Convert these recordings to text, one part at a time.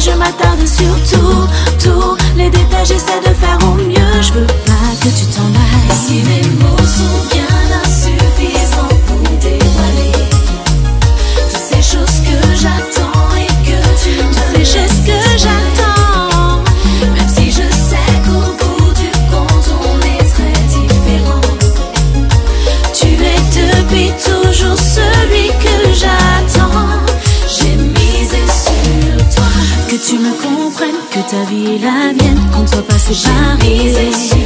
aille, je m'attarde sur tous les détails, j'essaie de faire au mieux. Je veux pas que tu t'en ailles. Si mes mots sont bien insuffisants pour dévoiler toutes ces choses que j'attends et que tu me Tous ces gestes que j'attends, même si je sais qu'au bout du compte on est très différents. tu es depuis toujours celui que j'attends. J'ai misé sur toi, Que tu me comprennes, que ta vie est la mienne, qu'on ne soit pas séparés. misé sur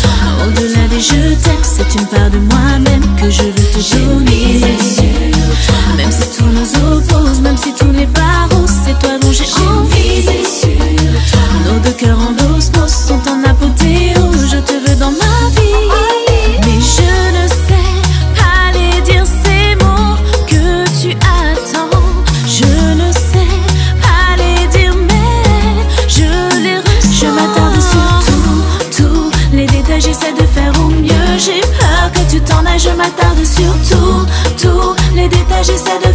toi, Au-delà des je t'aime, c'est une part de moi-même que je veux te donner. misé sur toi, Même si tout nous oppose, même si tout n'est pas rose, c'est toi dont j'ai envie. misé sur toi. Nos deux cœurs en osmose sont en apothéose, je te veux dans ma vie. Mais je ne sais pas les dire ces mots que tu attends. Je ne sais pas les dire mais je les ressens. Je m'attarde sur tous les détails, j'essaie de faire au mieux. J'ai peur que tu t'en ailles, je m'attarde sur tous les détails, j'essaie de